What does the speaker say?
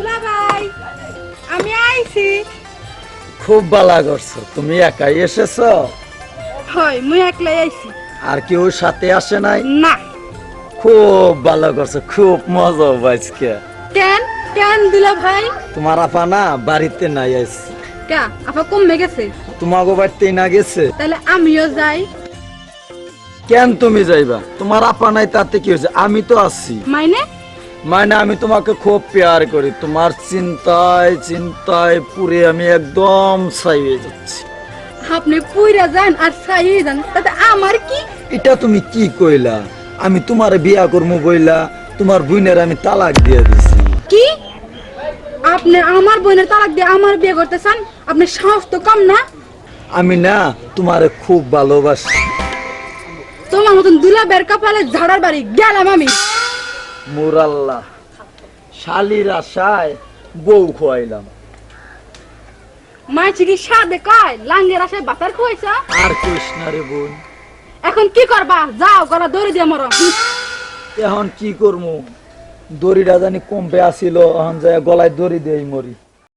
দুলা ভাই আমি আইছি। খুব ভালো করছো, তুমি একাই এসেছো? হয় মুই একলাই আইছি। আর কেউ সাথে আসে নাই? না। খুব ভালো করছো, খুব মজা হবে আজকে। কেন কেন দুলা ভাই? তোমার আপা না বাড়িতে নাই আইছে। কা আপা কমে গেছে? তোমাকে বাড়িতেই না গেছে? তাহলে আমিও যাই। কেন তুমি যাইবা? তোমার আপা নাই তাতে কি হয়েছে? আমি তো আছি। মাইনে মানে আমি তোমাকে খুব প্যার করি, তোমার চিন্তায় চিন্তায় পুরে আমি একদম ছাই হয়ে যাচ্ছি। আপনি পুইরা যান আর ছাইয়ে যান, তাতে আমার কি? এটা তুমি কি কইলা? আমি তোমার বিয়া করবো বইলা তোমার বোনের আমি তালাক দিয়ে দিছি। কি আপনি আমার বোনের তালাক দিয়ে আমার বিয়ে করতে চান? আপনার সাহস তো কম না। আমি না তোমারে খুব ভালোবাসি। তোমার মতন দুলা বের কপালে ঝাড়ার বাড়ি গেলাম আমি। মুরাল্লাহ, শালির আশায় বউ খোয়াইলাম। মায়ের কি সাদে কয় লাঙ্গের আশায় বাতার খুয়াইছা? আর কইস না রে বোন। এখন কি করবা? যাও গলা দৌড়ে দিয়ে মরো। এখন কি করবো? দড়িটা জানি কমবে আসিল, এখন যায় গলায় দড়ি দিয়ে মরি।